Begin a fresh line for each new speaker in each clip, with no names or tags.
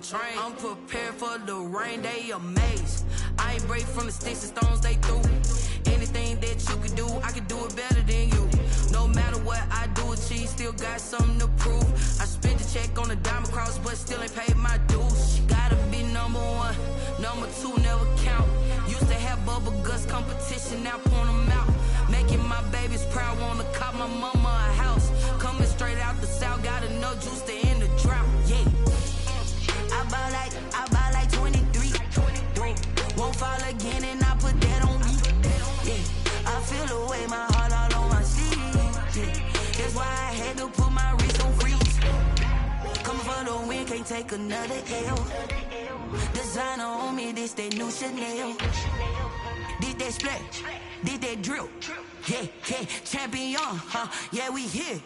Train. I'm prepared for the rain, they amazed. I ain't break from the sticks and stones they threw. Anything that you could do, I could do it better than you. No matter what I do achieve, still got something to prove. I spent the check on the diamond cross, but still ain't paid my dues. Gotta be number one, number two never count. Used to have bubble guts competition, now point them out. Making my babies proud, wanna cop my mama a house. Coming straight out the south, got enough juice to end the drought. Yeah. I buy like 23. Won't fall again and I put that on me. Yeah, I feel the way, my heart all on my sleeve. Yeah, that's why I had to put my wrist on freeze. Coming for the win, can't take another L. Designer on me, this that new Chanel. Did that splash, did that drill. Yeah, yeah, champion, huh? Yeah, we here.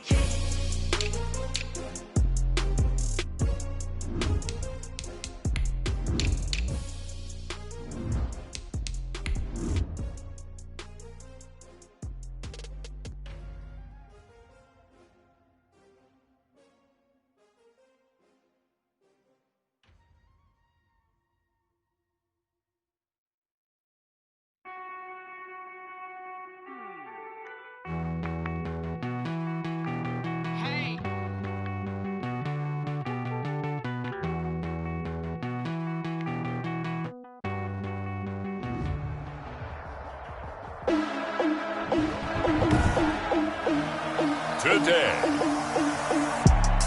Today,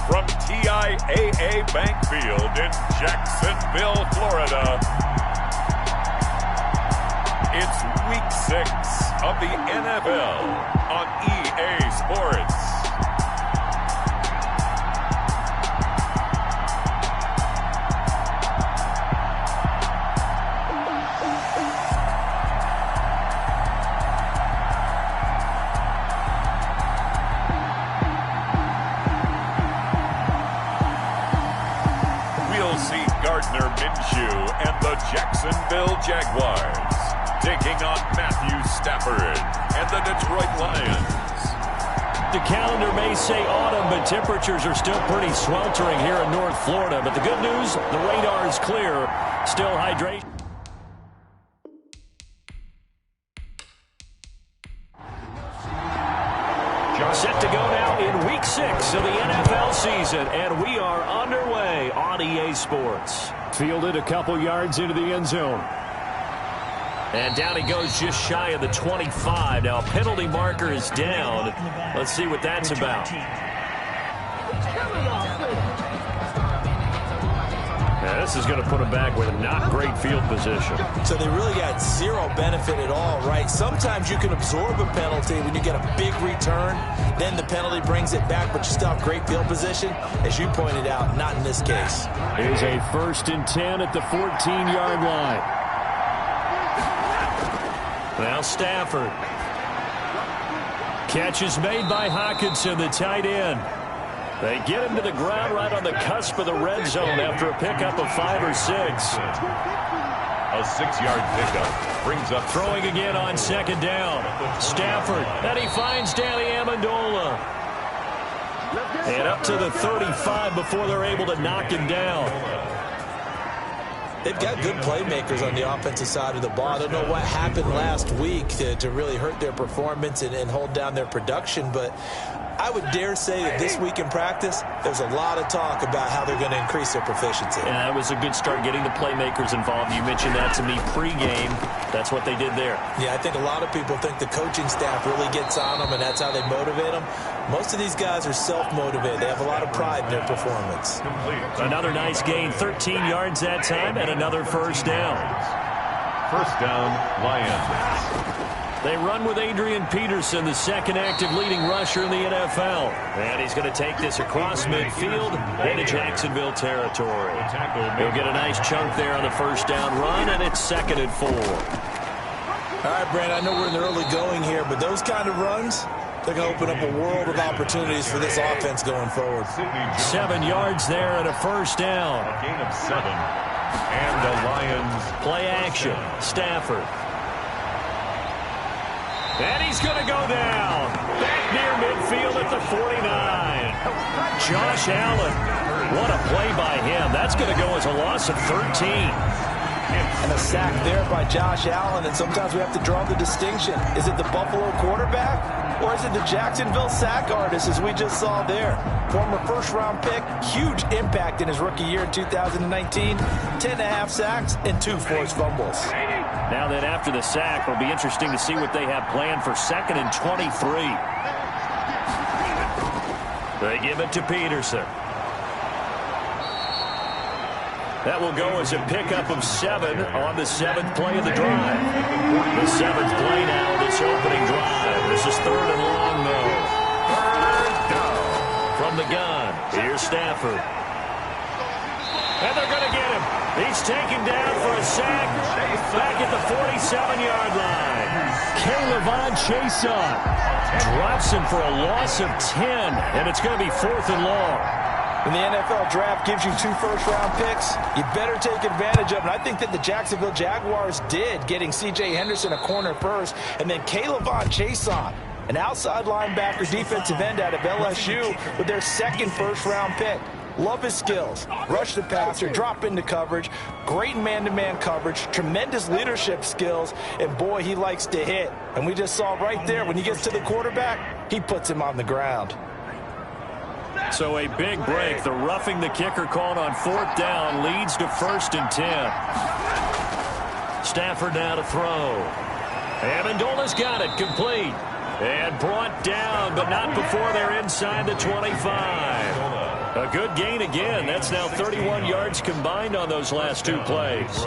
from TIAA Bank Field in Jacksonville, Florida, it's Week 6 of the NFL on EA Sports. And the Jacksonville Jaguars taking on Matthew Stafford and the Detroit Lions.
The calendar may say autumn, but temperatures are still pretty sweltering here in North Florida. But the good news, the radar is clear. Still hydration. Set to go now in Week 6 of the NFL season, and we are underway on EA Sports. Fielded a couple yards into the end zone. And down he goes just shy of the 25. Now a penalty marker is down. Let's see what that's about. Now this is going to put him back with not great field position.
So they really got zero benefit at all, right? Sometimes you can absorb a penalty when you get a big return. Then the penalty brings it back, but you still have great field position. As you pointed out, not in this case.
Here's a 1st and 10 at the 14-yard line. Now Stafford. Catch is made by Hawkinson, the tight end. They get him to the ground right on the cusp of the red zone after a pickup of 5 or 6.
A 6-yard pickup brings up
throwing again on 2nd down. Stafford, and he finds Danny Amendola. And up to the 35 before they're able to knock him down.
They've got good playmakers on the offensive side of the ball. I don't know what happened last week to really hurt their performance and hold down their production, but I would dare say that this week in practice, there's a lot of talk about how they're going to increase their proficiency.
Yeah, that was a good start getting the playmakers involved. You mentioned that to me pregame. That's what they did there.
Yeah, I think a lot of people think the coaching staff really gets on them, and that's how they motivate them. Most of these guys are self-motivated. They have a lot of pride in their performance.
Another nice gain, 13 yards that time, and another 1st down.
1st down, Lions.
They run with Adrian Peterson, the 2nd active leading rusher in the NFL. And he's going to take this across midfield into Jacksonville territory. He'll get a nice chunk there on the 1st down run, and it's 2nd and 4.
All right, Brent, I know we're in the early going here, but those kind of runs, they're going to open up a world of opportunities for this offense going forward.
7 yards there and a 1st down.
A gain of 7. And the Lions
play action. Stafford. And he's going to go down. Back near midfield at the 49. Josh Allen What a play by him. That's going to go as a loss of 13.
And a sack there by Josh Allen, and sometimes we have to draw the distinction. Is it the Buffalo quarterback, or is it the Jacksonville sack artist, as we just saw there? Former first-round pick, huge impact in his rookie year in 2019, 10.5 sacks and 2 forced fumbles.
Now then, after the sack, it'll be interesting to see what they have planned for 2nd and 23. They give it to Peterson. That will go as a pickup of 7 on the 7th play of the drive. The 7th play now of this opening drive. This is 3rd and long, though. 3rd down. From the gun, here's Stafford. And they're going to get him. He's taken down for a sack back at the 47-yard line. Kayvon Chason drops him for a loss of 10, and it's going to be 4th and long.
When the NFL draft gives you 2 first-round picks, you better take advantage of it. I think that the Jacksonville Jaguars did, getting C.J. Henderson a corner first, and then Kayvon Chason, an outside linebacker defensive end out of LSU, with their 2nd first-round pick. Love his skills. Rush the passer, drop into coverage, great man-to-man coverage, tremendous leadership skills, and boy, he likes to hit. And we just saw right there, when he gets to the quarterback, he puts him on the ground.
So a big break. The roughing the kicker called on 4th down leads to 1st and 10. Stafford now to throw. Amendola's got it complete. And brought down, but not before they're inside the 25. A good gain again. That's now 31 yards combined on those last 2 plays.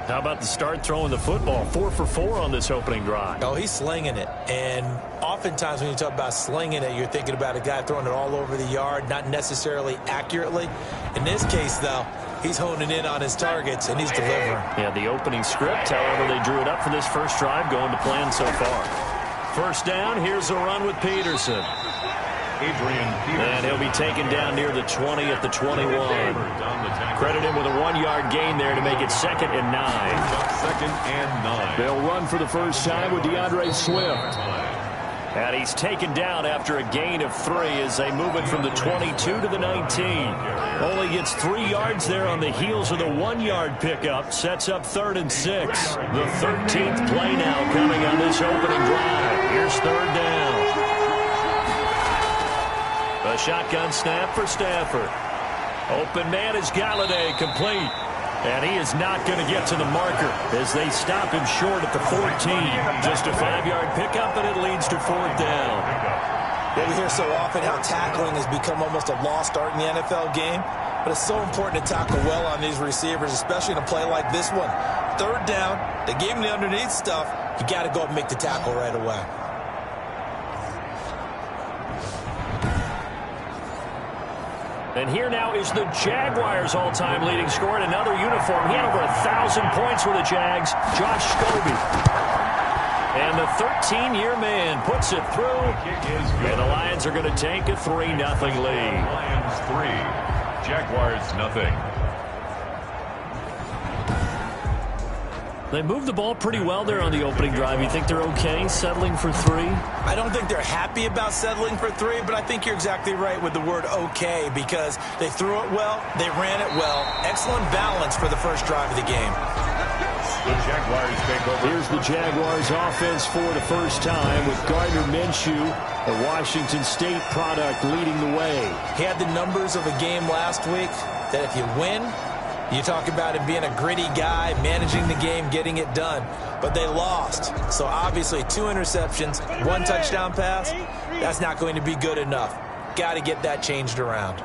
How about the start throwing the football? 4 for 4 on this opening drive.
Oh, he's slinging it. And oftentimes when you talk about slinging it, you're thinking about a guy throwing it all over the yard, not necessarily accurately. In this case, though, he's honing in on his targets, and he's delivering.
Yeah, the opening script, however, they drew it up for this first drive, going to plan so far. 1st down, here's a run with Peterson. And he'll be taken down near the 20 at the 21. Credit him with a 1-yard gain there to make it 2nd and 9.
2nd and 9.
They'll run for the first time with DeAndre Swift. And he's taken down after a gain of 3 as they move it from the 22 to the 19. Only gets 3 yards there on the heels of the 1-yard pickup. Sets up 3rd and 6. The 13th play now coming on this opening drive. Here's 3rd down. A shotgun snap for Stafford. Open man is Galladay, complete. And he is not going to get to the marker as they stop him short at the 14. Just a 5-yard pickup, and it leads to 4th down.
Well, we hear so often how tackling has become almost a lost art in the NFL game. But it's so important to tackle well on these receivers, especially in a play like this one. 3rd down, they gave him the underneath stuff. You got to go up and make the tackle right away.
And here now is the Jaguars' all-time leading scorer in another uniform. He had over 1,000 points for the Jags, Josh Scobie. And the 13-year man puts it through. And the Lions are going to take a 3-0 lead.
Lions 3, Jaguars nothing.
They moved the ball pretty well there on the opening drive. You think they're okay settling for 3?
I don't think they're happy about settling for 3, but I think you're exactly right with the word okay, because they threw it well, they ran it well. Excellent balance for the first drive of the game.
The Jaguars take over.
Here's the Jaguars offense for the first time with Gardner Minshew, a Washington State product, leading the way.
He had the numbers of a game last week that if you win, you talk about him being a gritty guy, managing the game, getting it done. But they lost. So obviously 2 interceptions, 1 touchdown pass, that's not going to be good enough. Got to get that changed around.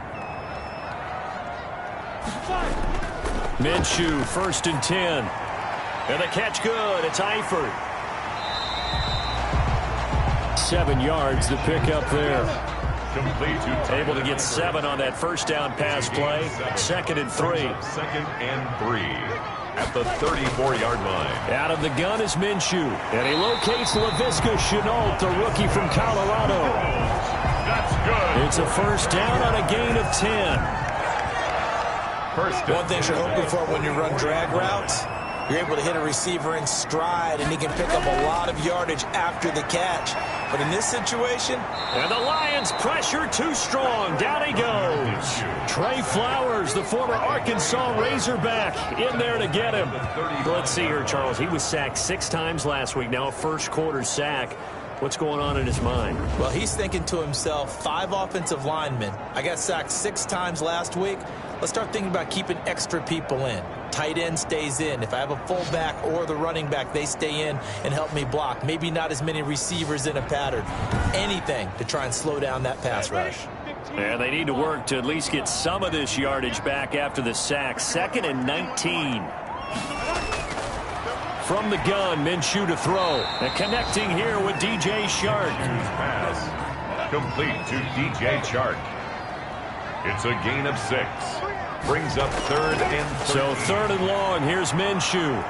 Minshew, 1st and 10. And the catch good. It's Eifert. 7 yards to pick up there. Able to get 7 on that first down pass play. 2nd and 3.
2nd and 3 at the 34-yard line.
Out of the gun is Minshew. And he locates Laviska Shenault, the rookie from Colorado.
That's good.
It's a first down on a gain of 10.
One thing you're hoping for when you run drag routes, you're able to hit a receiver in stride, and he can pick up a lot of yardage after the catch. But in this situation...
And the Lions pressure too strong. Down he goes. Trey Flowers, the former Arkansas Razorback, in there to get him. Let's see here, Charles. He was sacked 6 times last week. Now a first-quarter sack. What's going on in his mind?
Well, he's thinking to himself, 5 offensive linemen. I got sacked 6 times last week. Let's start thinking about keeping extra people in. Tight end stays in. If I have a fullback or the running back, they stay in and help me block. Maybe not as many receivers in a pattern. Anything to try and slow down that pass rush.
And they need to work to at least get some of this yardage back after the sack. 2nd and 19. From the gun, Minshew to throw. And connecting here with DJ Chark.
Pass complete to DJ Chark. It's a gain of 6. Brings up 3rd and 13.
So 3rd and long. Here's Minshew.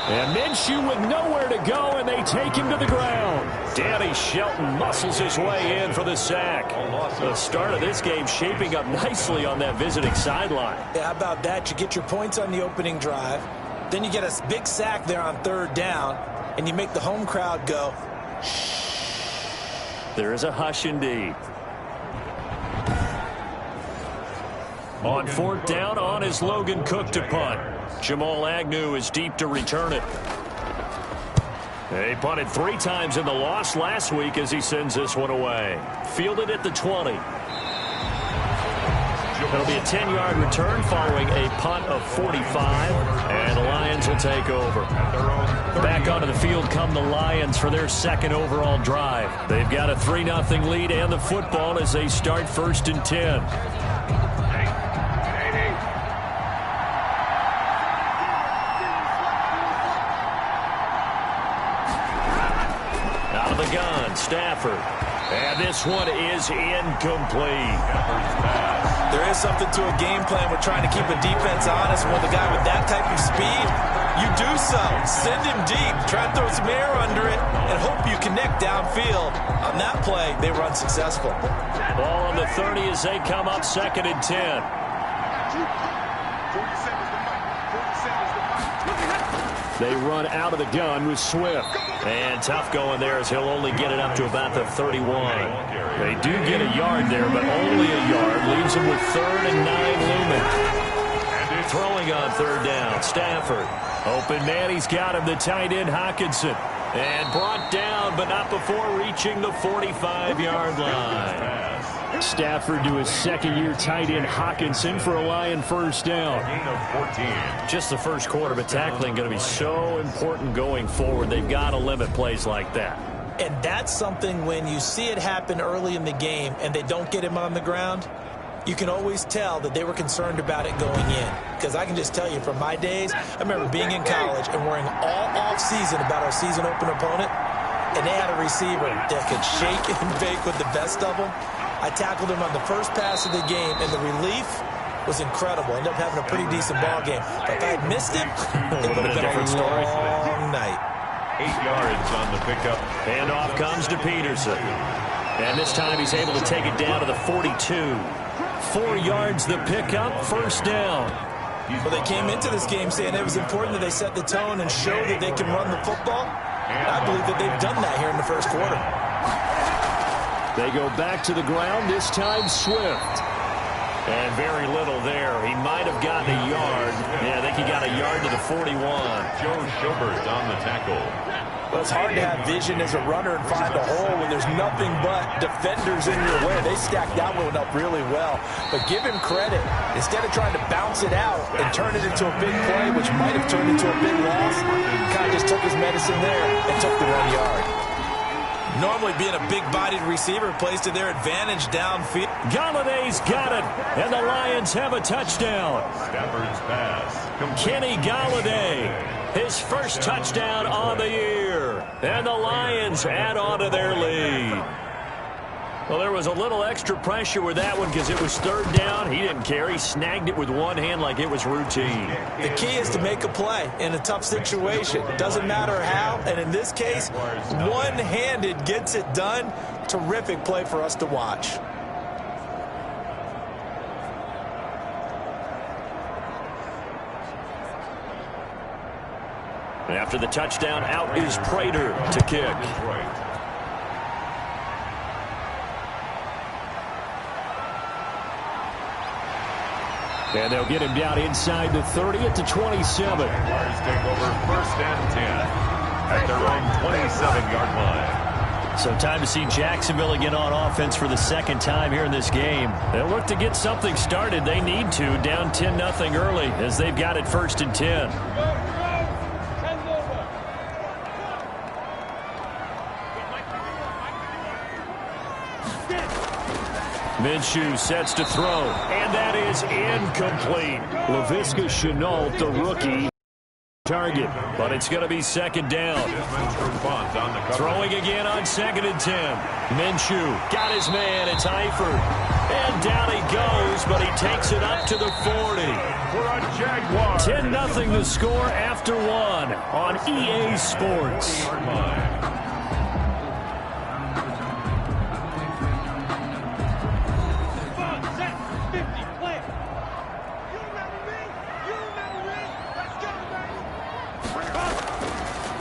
And Minshew with nowhere to go, and they take him to the ground. Danny Shelton muscles his way in for the sack. The start of this game shaping up nicely on that visiting sideline.
Yeah, how about that? You get your points on the opening drive. Then you get a big sack there on 3rd down, and you make the home crowd go, shh.
There is a hush indeed. On 4th down, on is Logan Cook to punt. Jamal Agnew is deep to return it. They punted 3 times in the loss last week as he sends this one away. Fielded at the 20. It'll be a 10-yard return following a punt of 45, and the Lions will take over. Back onto the field come the Lions for their 2nd overall drive. They've got a 3-0 lead and the football as they start 1st and 10. Out of the gun, Stafford. And this one is incomplete.
There is something to a game plan. We're trying to keep a defense honest. With a guy with that type of speed, you do so. Send him deep. Try and throw some air under it and hope you connect downfield. On that play, they were unsuccessful.
Ball on the 30 as they come up 2nd and 10. They run out of the gun with Swift. And tough going there as he'll only get it up to about the 31. They do get a yard there, but only a yard. Leaves them with 3rd and 9 looming. Throwing on 3rd down, Stafford. Open man, he's got him, the tight end Hockenson. And brought down, but not before reaching the 45-yard line. Stafford to his 2nd-year tight end Hockenson for a Lion 1st down. Just the first quarter, but tackling going to be so important going forward. They've got to limit plays like that.
And that's something when you see it happen early in the game and they don't get him on the ground, you can always tell that they were concerned about it going in. Because I can just tell you from my days, I remember being in college and worrying all off-season about our season opener opponent, and they had a receiver that could shake and bake with the best of them. I tackled him on the first pass of the game, and the relief was incredible. Ended up having a pretty decent ball game. But if I had missed him, it would have been a long night.
8 yards on the pickup.
And off comes to Peterson. And this time he's able to take it down to the 42. 4 yards the pickup, 1st down.
Well, they came into this game saying it was important that they set the tone and show that they can run the football. And I believe that they've done that here in the 1st quarter.
They go back to the ground, this time Swift. And very little there. He might have gotten a yard. Yeah, I think he got a yard to the 41.
Joe Schobert on the tackle.
Well, it's hard to have vision as a runner and find a hole when there's nothing but defenders in your way. They stacked that one up really well. But give him credit. Instead of trying to bounce it out and turn it into a big play, which might have turned into a big loss, kind of just took his medicine there and took the 1 yard. Normally being a big-bodied receiver plays to their advantage downfield.
Galladay's got it, and the Lions have a touchdown.
Stafford's pass.
Kenny Galladay, his first touchdown on the year. And the Lions add on to their lead. Well, there was a little extra pressure with that one because it was 3rd down. He didn't care. He snagged it with one hand like it was routine.
The key is to make a play in a tough situation. Doesn't matter how, and in this case, one-handed gets it done. Terrific play for us to watch.
After the touchdown, out is Prater to kick. And they'll get him down inside the 30 at the 27.
Jaguars take over 1st and 10 at their own 27-yard line.
So time to see Jacksonville again on offense for the second time here in this game. They'll look to get something started. They need to, down 10-0 early as they've got it 1st and 10. Minshew sets to throw, and that is incomplete. Laviska Shenault, the rookie, target, but it's going to be 2nd down. Throwing again on 2nd and 10. Minshew got his man. It's Eifert. And down he goes, but he takes it up to the 40. 10-0 the score after 1 on EA Sports.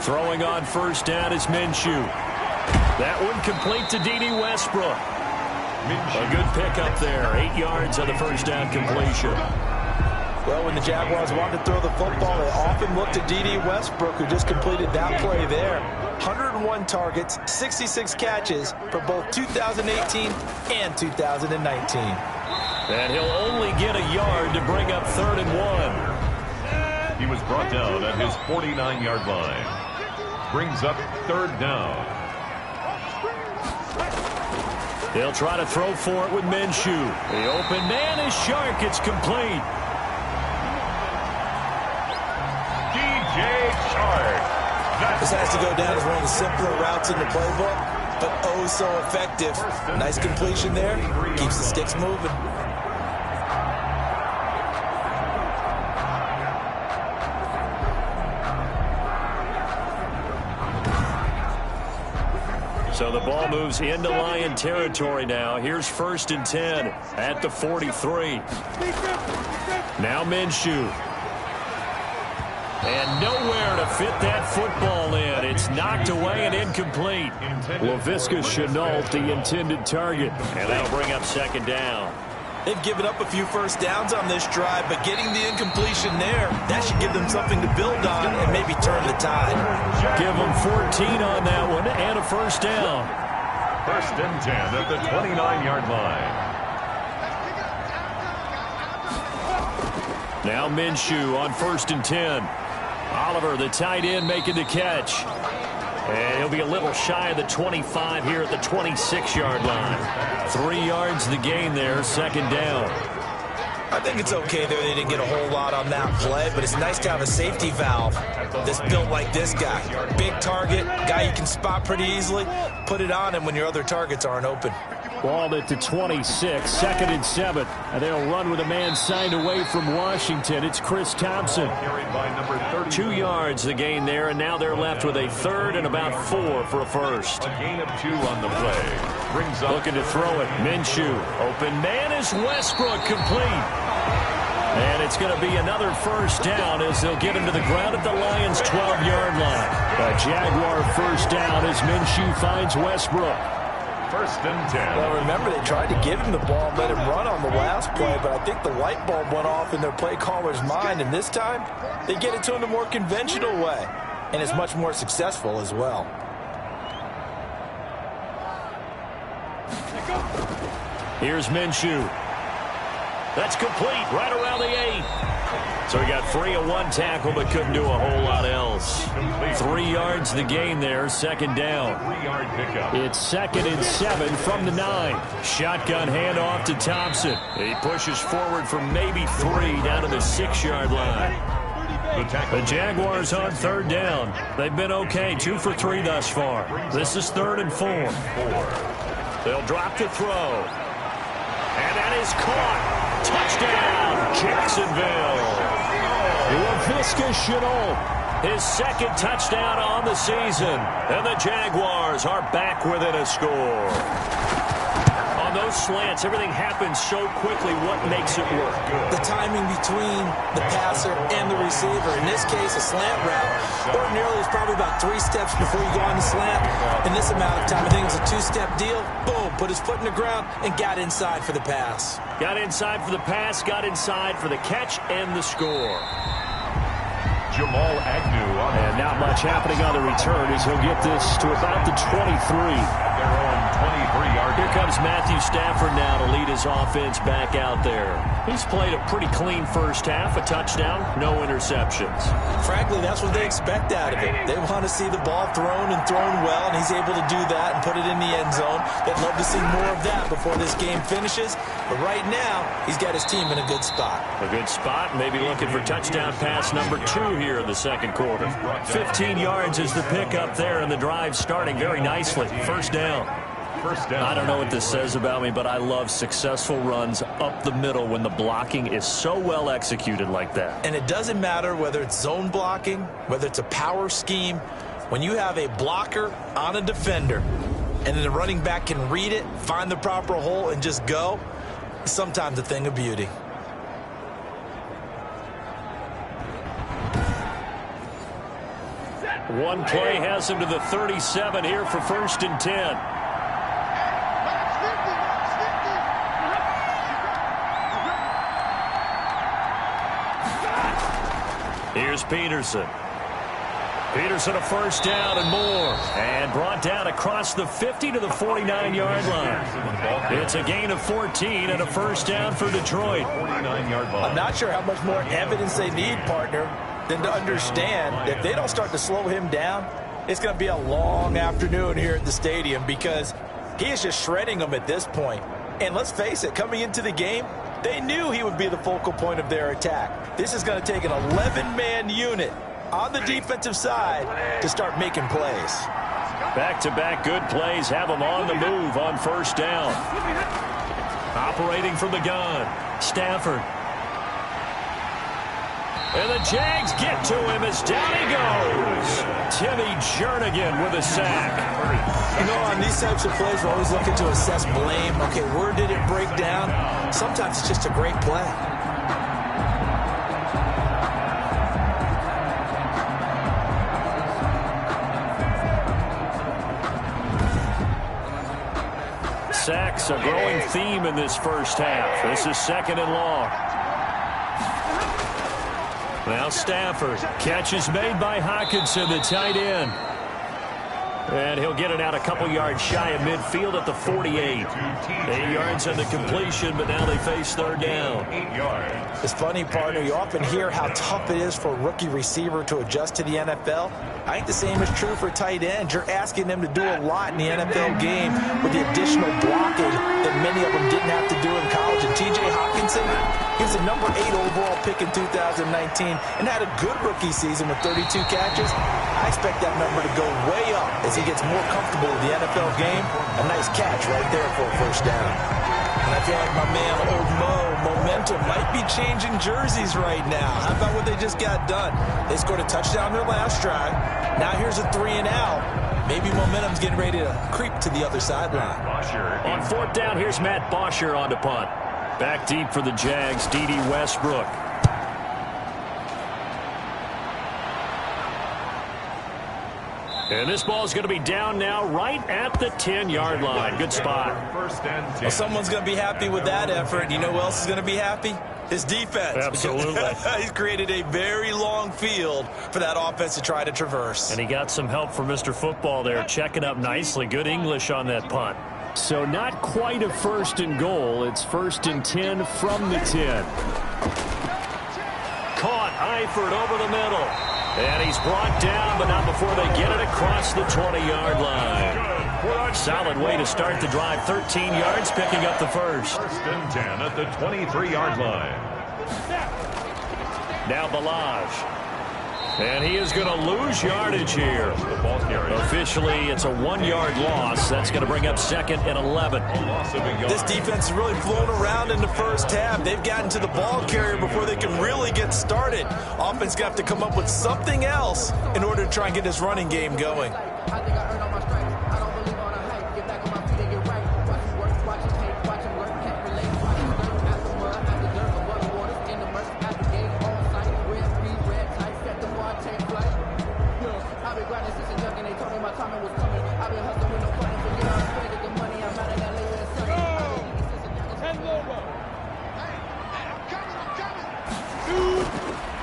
Throwing on 1st down is Minshew. That one complete to D.D. Westbrook. A good pickup there. 8 yards on the 1st down completion.
Well, when the Jaguars want to throw the football, they often look to D.D. Westbrook, who just completed that play there. 101 targets, 66 catches for both 2018 and 2019.
And he'll only get a yard to bring up 3rd and 1.
He was brought down at his 49-yard line. Brings up 3rd down.
They'll try to throw for it with Minshew. The open man is Shark. It's complete.
DJ Chark.
This has to go down as one of the simpler routes in the playbook, but oh so effective. Nice completion there. Keeps the sticks moving.
So the ball moves into Lion territory now. Here's 1st and 10 at the 43. Now Minshew. And nowhere to fit that football in. It's knocked away and incomplete. Laviska Shenault, the intended target. And that'll bring up 2nd down.
They've given up a few 1st downs on this drive, but getting the incompletion there, that should give them something to build on and maybe turn the tide.
Give them 14 on that one and a 1st down.
1st and 10 at the 29-yard line.
Now Minshew on 1st and 10. Oliver, the tight end, making the catch. And he'll be a little shy of the 25 here at the 26-yard line. 3 yards the gain there, 2nd down.
I think it's okay there. They didn't get a whole lot on that play, but it's nice to have a safety valve that's built like this guy. Big target, guy you can spot pretty easily. Put it on him when your other targets aren't open.
Ball at the 26, 2nd and 7. And they'll run with a man signed away from Washington. It's Chris Thompson. 2 yards the gain there, and now they're left with a 3rd and about 4 for a 1st.
A gain of 2 on the play. Brings up
looking to throw it. Minshew. Open man is Westbrook, complete. And it's going to be another 1st down as they'll get him to the ground at the Lions' 12-yard line. A Jaguar 1st down as Minshew finds Westbrook.
1st and 10.
Well, remember, they tried to give him the ball and let him run on the last play, but I think the light bulb went off in their play caller's mind, and this time they get it to him the more conventional way, and it's much more successful as well.
Here's Minshew. That's complete right around the 8. So he got free of 1 tackle but couldn't do a whole lot else. 3 yards the gain there, 2nd down.
3-yard pickup.
It's 2nd and 7 from the 9. Shotgun handoff to Thompson. He pushes forward for maybe 3 down to the 6-yard line. The Jaguars on 3rd down. They've been okay, 2 for 3 thus far. This is 3rd and 4. They'll drop to throw. And that is caught. Touchdown, Jacksonville. Laviska Shenault, his 2nd touchdown on the season. And the Jaguars are back within a score. On those slants, everything happens so quickly. What makes it work?
The timing between the passer and the receiver. In this case, a slant route. Ordinarily, it's probably about 3 steps before you go on the slant. In this amount of time, I think it was a 2-step deal. Boom, put his foot in the ground and got inside for the pass.
Got inside for the pass, got inside for the catch and the score.
Jamal Agnew on
And not much happening on the return as he'll get this to about the 23.
their own 23-yard.
Here comes Matthew Stafford now to lead his offense back out there. He's played a pretty clean first half, a touchdown, no interceptions.
Frankly, that's what they expect out of him. They want to see the ball thrown and thrown well, and he's able to do that and put it in the end zone. They'd love to see more of that before this game finishes. But right now, he's got his team in a good spot.
A good spot, maybe looking for touchdown pass number 2 here in the second quarter. 15 yards is the pickup there, and the drive starting very nicely. First down. I don't know what this says about me, but I love successful runs up the middle when the blocking is so well executed like that.
And it doesn't matter whether it's zone blocking, whether it's a power scheme. When you have a blocker on a defender, and then the running back can read it, find the proper hole, and just go, it's sometimes a thing of beauty.
One play has him to the 37 here for 1st and 10. Here's Peterson. Peterson a first down and more. And brought down across the 50 to the 49-yard line. It's a gain of 14 and a first down for Detroit.
49-yard ball.
I'm not sure how much more evidence they need, partner, than to understand that if they don't start to slow him down, it's going to be a long afternoon here at the stadium because he is just shredding them at this point. And let's face it, coming into the game, they knew he would be the focal point of their attack. This is going to take an 11-man unit on the defensive side to start making plays.
Back-to-back good plays have him on the move on first down. Operating from the gun, Stafford. And the Jags get to him as down he goes. Timmy Jernigan with a sack.
You know, on these types of plays, we're always looking to assess blame. Okay, where did it break down? Sometimes it's just a great play.
Sacks, a growing theme in this first half. This is 2nd and long. Now Stafford. Catch is made by Hockenson, the tight end. And he'll get it out a couple yards shy of midfield at the 48. 8 yards on the completion, but now they face 3rd down.
8 yards.
It's funny, partner, you often hear how tough it is for a rookie receiver to adjust to the NFL. I think the same is true for tight ends. You're asking them to do a lot in the NFL game with the additional blocking that many of them didn't have to do in college. And T.J. Hockenson, he was a number 8 overall pick in 2019 and had a good rookie season with 32 catches. I expect that number to go way up as he gets more comfortable with the NFL game. A nice catch right there for a first down. And I feel like my man, Old Mo, momentum might be changing jerseys right now. How about what they just got done? They scored a touchdown their last drive. Now here's a 3-and-out. Maybe momentum's getting ready to creep to the other sideline.
On 4th down, here's Matt Bosher on to punt. Back deep for the Jags, D.D. Westbrook. And this ball is going to be down now right at the 10-yard line. Good spot.
Well, someone's going to be happy with that effort. You know who else is going to be happy? His defense.
Absolutely.
He's created a very long field for that offense to try to traverse.
And he got some help from Mr. Football there, checking up nicely. Good English on that punt. So not quite a 1st and goal. It's 1st and 10 from the 10. Caught Eifert over the middle. And he's brought down, but not before they get it across the 20-yard line. Solid way to start the drive. 13 yards, picking up the first.
1st and 10 at the 23-yard line.
Now Balaj. And he is going to lose yardage here. Officially, it's a 1-yard loss. That's going to bring up 2nd and 11.
This defense has really flown around in the first half. They've gotten to the ball carrier before they can really get started. Offense got to come up with something else in order to try and get this running game going.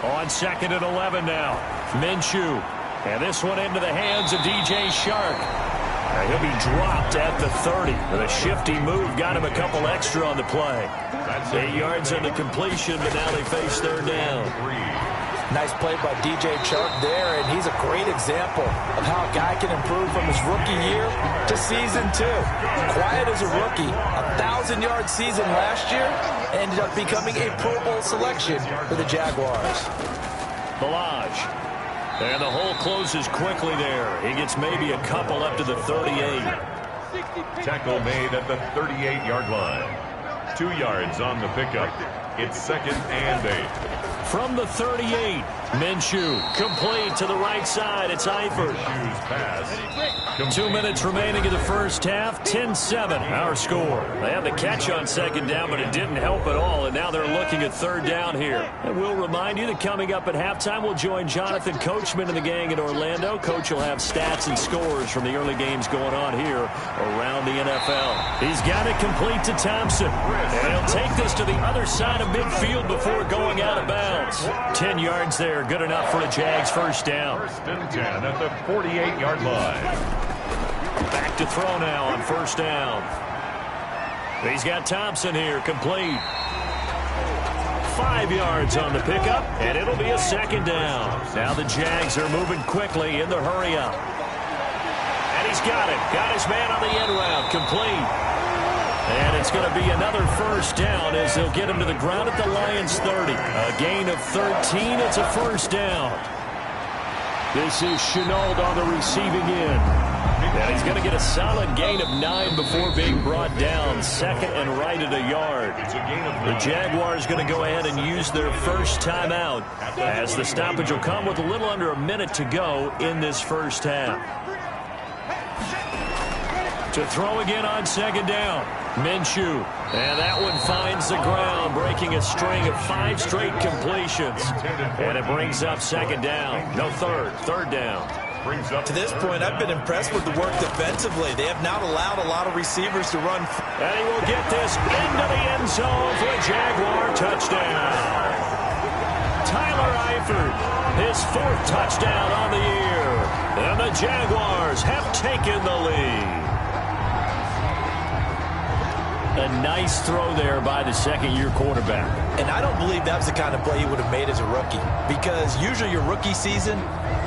On 2nd and 11 now. Minshew. And this one into the hands of DJ Shark. He'll be dropped at the 30. With a shifty move, got him a couple extra on the play. 8 yards on the completion, but now they face third down.
Nice play by DJ Shark there, and he's a great example of how a guy can improve from his rookie year to season 2. Quiet as a rookie, 1,000-yard season last year, ended up becoming a Pro Bowl selection for the Jaguars.
Balaj. And the hole closes quickly there. He gets maybe a couple up to the 38.
Tackle made at the 38-yard line. 2 yards on the pickup. It's 2nd and 8.
From the 38, Minshew complete to the right side. It's Eifert. 2 minutes remaining in the first half. 10-7 our score. They had the catch on 2nd down, but it didn't help at all, and now they're looking at 3rd down here. And we'll remind you that coming up at halftime, we'll join Jonathan Coachman and the gang in Orlando. Coach will have stats and scores from the early games going on here around the NFL. He's got it complete to Thompson, and he'll take this to the other side of midfield before going out of bounds. 10 yards there, good enough for a Jags first down.
1st and 10 at the 48-yard line.
Back to throw now on 1st down. He's got Thompson here, complete. 5 yards on the pickup, and it'll be a 2nd down. Now the Jags are moving quickly in the hurry-up. And he's got it. Got his man on the end route, complete. And it's going to be another 1st down as they'll get him to the ground at the Lions' 30. A gain of 13. It's a 1st down. This is Chenault on the receiving end. And he's going to get a solid gain of 9 before being brought down. 2nd and right at a yard. The Jaguars going to go ahead and use their first timeout as the stoppage will come with a little under a minute to go in this first half. To throw again on 2nd down. Minshew, and that one finds the ground, breaking a string of 5 straight completions. And it brings up 2nd down. No, third down.
To this point, I've been impressed with the work defensively. They have not allowed a lot of receivers to run.
And he will get this into the end zone for a Jaguar touchdown. Tyler Eifert, his 4th touchdown on the year. And the Jaguars have taken the lead. A nice throw there by the 2nd-year quarterback.
And I don't believe that was the kind of play he would have made as a rookie, because usually your rookie season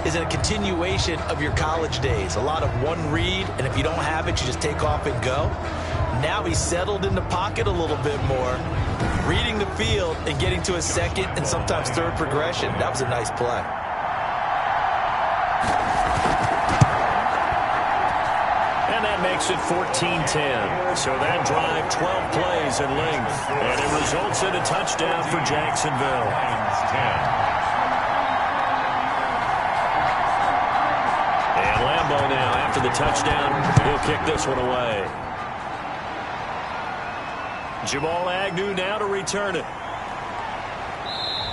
is a continuation of your college days. A lot of one read, and if you don't have it, you just take off and go. Now he's settled in the pocket a little bit more, reading the field and getting to a 2nd and sometimes 3rd progression. That was a nice play.
Makes it 14-10. So that drive, 12 plays in length. And it results in a touchdown for Jacksonville. And Lambeau now, after the touchdown, he'll kick this one away. Jamal Agnew now to return it.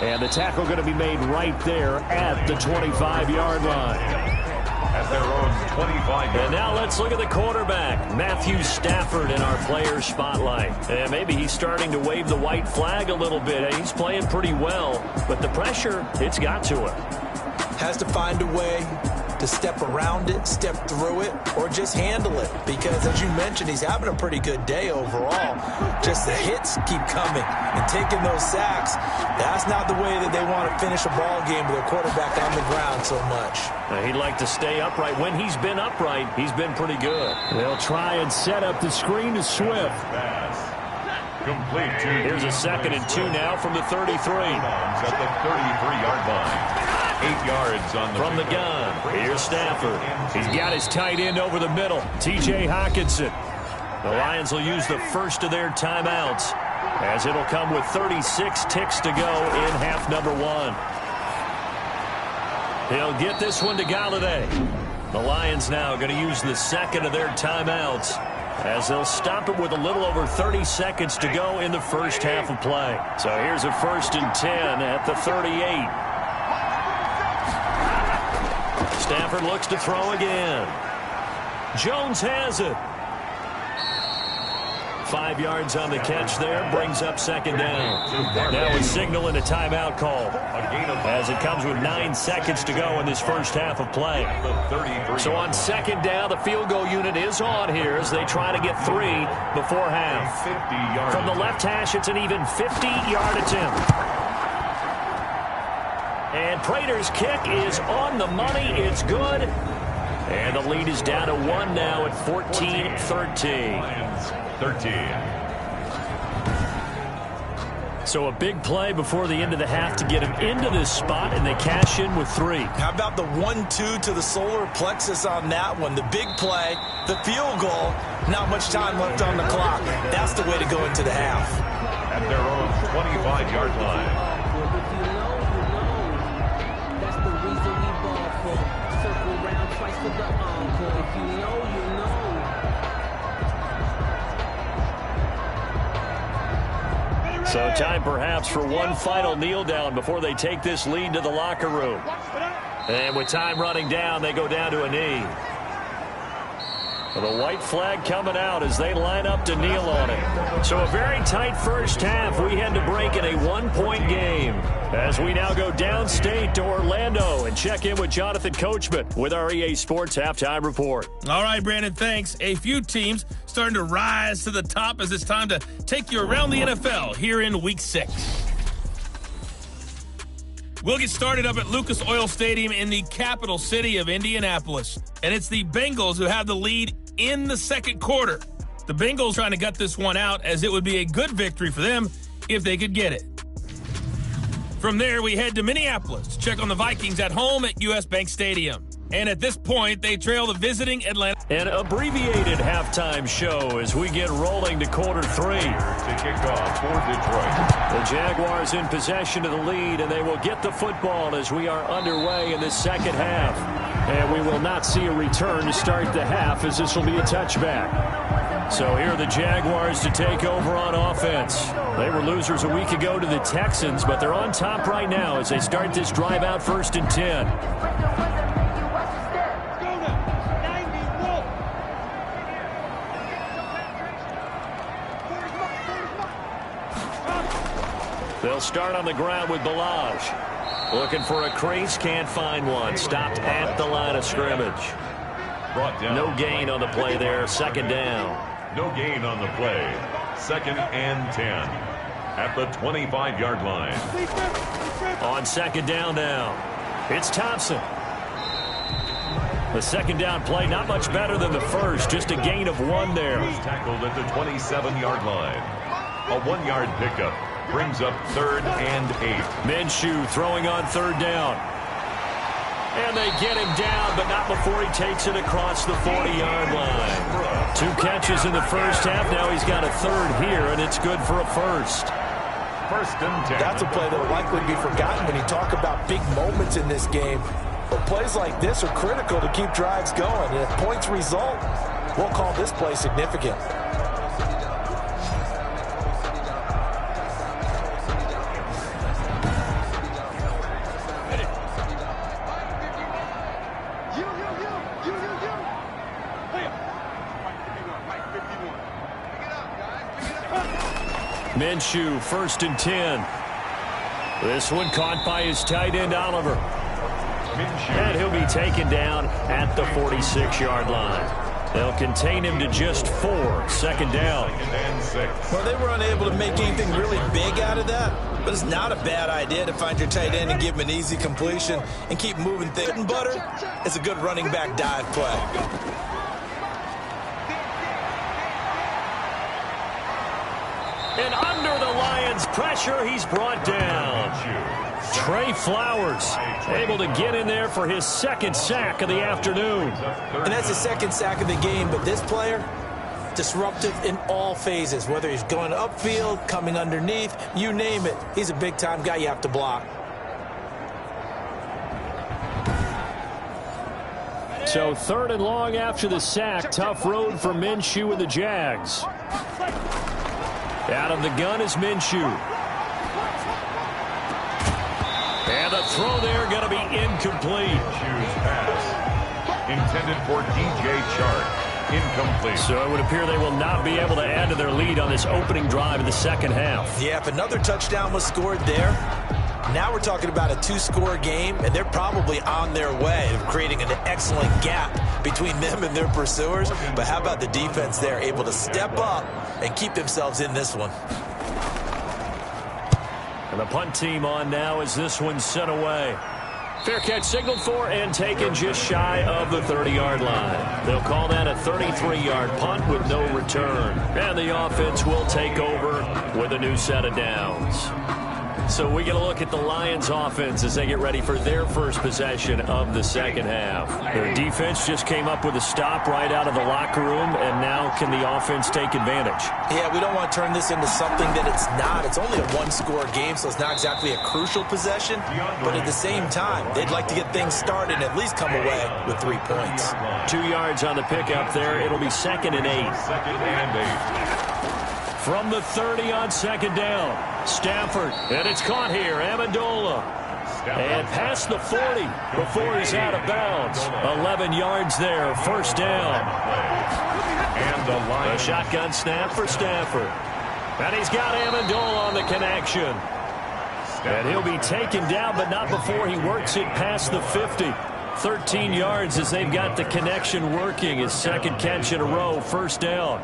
And the tackle going to be made right there at the 25-yard line.
At their own 25.
And now let's look at the quarterback, Matthew Stafford, in our player spotlight. And maybe he's starting to wave the white flag a little bit. He's playing pretty well, but the pressure, it's got to him.
Has to find a way to step around it, step through it, or just handle it. Because, as you mentioned, he's having a pretty good day overall. Just the hits keep coming and taking those sacks. That's not the way that they want to finish a ball game with their quarterback on the ground so much.
He'd like to stay upright. When he's been upright, he's been pretty good. They'll try and set up the screen to Swift.
Complete to
Here's a 2nd and 2 now from the 33.
At the 33-yard line. 8 yards on the
from the gun. Here's Stafford. He's got his tight end over the middle, T.J. Hockenson. The Lions will use the first of their timeouts, as it'll come with 36 ticks to go in half number 1. He'll get this one to Galladay. The Lions now going to use the 2nd of their timeouts, as they'll stop it with a little over 30 seconds to go in the first half of play. So here's a 1st and 10 at the 38. Stafford looks to throw again. Jones has it. 5 yards on the catch there, brings up second down. Now a signal and a timeout call as it comes with 9 seconds to go in this first half of play. So on second down, the field goal unit is on here as they try to get 3 before half. From the left hash, it's an even 50-yard attempt. And Prater's kick is on the money. It's good. And the lead is down to 1 now at 14-13. So a big play before the end of the half to get him into this spot, and they cash in with 3.
How about the 1-2 to the solar plexus on that one? The big play, the field goal, not much time left on the clock. That's the way to go into the half.
At their own 25-yard line.
So time perhaps for one final kneel down before they take this lead to the locker room. And with time running down, they go down to a knee. The white flag coming out as they line up to kneel on it. So a very tight first half. We had to break in a 1-point game as we now go downstate to Orlando and check in with Jonathan Coachman with our EA Sports Halftime Report.
All right, Brandon, thanks. A few teams starting to rise to the top as it's time to take you around the NFL here in Week 6. We'll get started up at Lucas Oil Stadium in the capital city of Indianapolis. And it's the Bengals who have the lead in the second quarter. The Bengals trying to gut this one out as it would be a good victory for them if they could get it. From there, we head to Minneapolis to check on the Vikings at home at US Bank Stadium. And at this point, they trail the visiting Atlanta.
An abbreviated halftime show as we get rolling to quarter 3.
To kick off for Detroit.
The Jaguars in possession of the lead, and they will get the football as we are underway in the second half. And we will not see a return to start the half as this will be a touchback. So here are the Jaguars to take over on offense. They were losers a week ago to the Texans, but they're on top right now as they start this drive out 1st and 10. They'll start on the ground with Balaj. Looking for a crease, can't find one. Stopped at the line of scrimmage.
Brought down.
No gain on the play there. Second down.
No gain on the play. 2nd and 10. At the 25-yard line.
On second down now, it's Thompson. The second down play, not much better than the first. Just a gain of 1 there.
He was tackled at the 27-yard line. A 1-yard pickup. Brings up 3rd and 8.
Minshew throwing on 3rd down. And they get him down, but not before he takes it across the 40-yard line. 2 catches in the first half. Now he's got a 3rd here, and it's good for a 1st.
1st and 10.
That's a play that will likely be forgotten when you talk about big moments in this game. But plays like this are critical to keep drives going. And if points result, we'll call this play significant.
Minshew, 1st and 10. This one caught by his tight end, Oliver. And he'll be taken down at the 46-yard line. They'll contain him to just 4. 2nd down.
2nd and 6.
Well, they were unable to make anything really big out of that, but it's not a bad idea to find your tight end and give him an easy completion and keep moving things. And butter, it's a good running back dive play.
And under the Lions' pressure, he's brought down. Trey Flowers able to get in there for his 2nd sack of the afternoon.
And that's his 2nd sack of the game, but this player, disruptive in all phases, whether he's going upfield, coming underneath, you name it. He's a big-time guy you have to block.
So 3rd and long after the sack. Tough road for Minshew and the Jags. Out of the gun is Minshew. And the throw there going to be incomplete.
Minshew's pass intended for DJ Chark. incomplete.
So it would appear they will not be able to add to their lead on this opening drive of the second half.
Yeah, if another touchdown was scored there, now we're talking about a two-score game, and they're probably on their way of creating an excellent gap between them and their pursuers. But how about the defense there, able to step up and keep themselves in this one?
And the punt team on now as this one's sent away. Fair catch signaled for and taken just shy of the 30-yard line. They'll call that a 33-yard punt with no return. And the offense will take over with a new set of downs. So we get a look at the Lions offense as they get ready for their first possession of the second half. Their defense just came up with a stop right out of the locker room, and now can the offense take advantage?
Yeah, we don't want to turn this into something that it's not. It's only a one-score game, so it's not exactly a crucial possession. But at the same time, they'd like to get things started and at least come away with 3 points.
2 yards on the pickup there. It'll be 2nd and 8.
Second and 8.
From the 30 on second down, Stafford, and it's caught here, Amendola. And past the 40 before he's out of bounds. 11 yards there, first down.
And the line.
A shotgun snap for Stafford. And he's got Amendola on the connection. And he'll be taken down, but not before he works it past the 50. 13 yards as they've got the connection working. His second catch in a row, first down.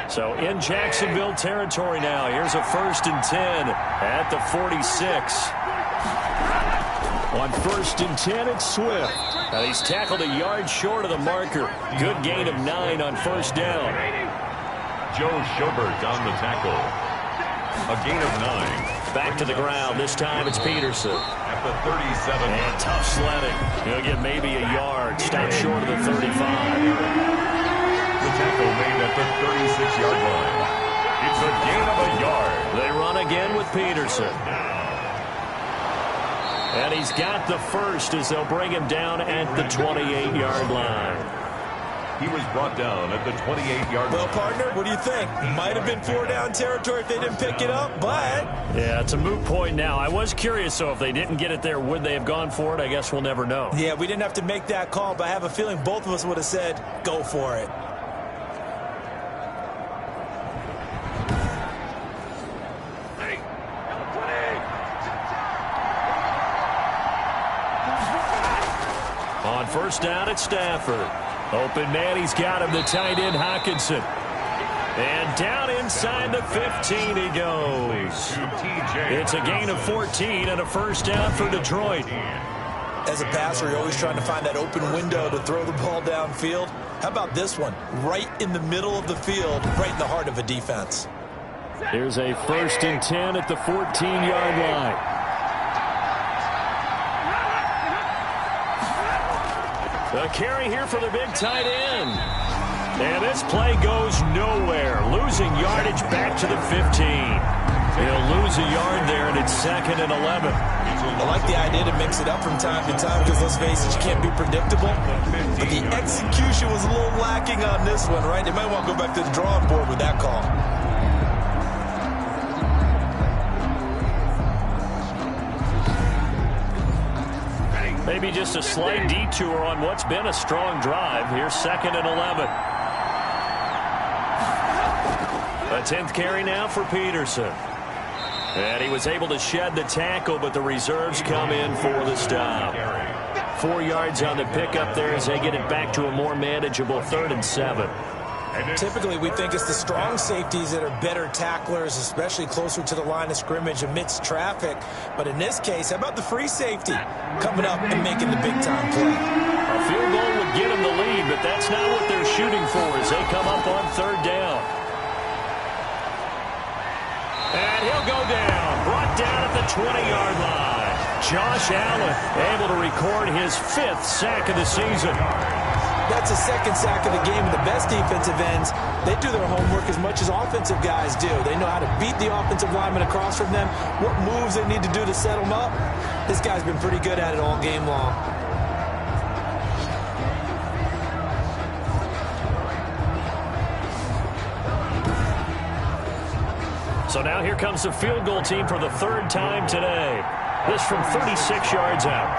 So in Jacksonville territory now. Here's a 1st and 10 at the 46. On 1st and 10, it's Swift. And he's tackled a yard short of the marker. Good gain of 9 on first down.
Joe Schobert on the tackle. A gain of 9.
Back to the ground. This time it's Peterson.
At the 37.
And tough sledding. He'll get maybe a yard. Stop short of the 35.
The tackle made at the 36-yard line. It's a gain of a yard.
They run again with Peterson. And he's got the first as they'll bring him down at the 28-yard line.
He was brought down at the 28-yard line.
Well, partner, what do you think? Might have been 4-down territory if they didn't pick it up, but...
Yeah, it's a moot point now. I was curious, so if they didn't get it there, would they have gone for it? I guess we'll never know.
Yeah, we didn't have to make that call, but I have a feeling both of us would have said, go for it.
On first down, it's Stafford. Open man, he's got him, the tight end, Hockenson. And down inside the 15 he goes. It's a gain of 14 and a first down for Detroit.
As a passer, you're always trying to find that open window to throw the ball downfield. How about this one? Right in the middle of the field, right in the heart of a defense.
Here's a 1st and 10 at the 14-yard line. A carry here for the big tight end. And this play goes nowhere. Losing yardage back to the 15. He'll lose a yard there, and it's 2nd and 11.
I like the idea to mix it up from time to time because, let's face it, you can't be predictable. But the execution was a little lacking on this one, right? They might want to go back to the drawing board with that call.
Maybe just a slight detour on what's been a strong drive. Here's 2nd and 11. A 10th carry now for Peterson. And he was able to shed the tackle, but the reserves come in for the stop. 4 yards on the pickup there as they get it back to a more manageable 3rd and 7.
Typically, we think it's the strong safeties that are better tacklers, especially closer to the line of scrimmage amidst traffic. But in this case, how about the free safety coming up and making the big-time play?
A field goal would get them the lead, but that's not what they're shooting for as they come up on 3rd down. And he'll go down, brought down at the 20-yard line. Josh Allen able to record his 5th sack of the season.
That's a 2nd sack of the game, and the best defensive ends, they do their homework as much as offensive guys do. They know how to beat the offensive lineman across from them, what moves they need to do to set them up. This guy's been pretty good at it all game long.
So now here comes the field goal team for the third time today. This from 36 yards out.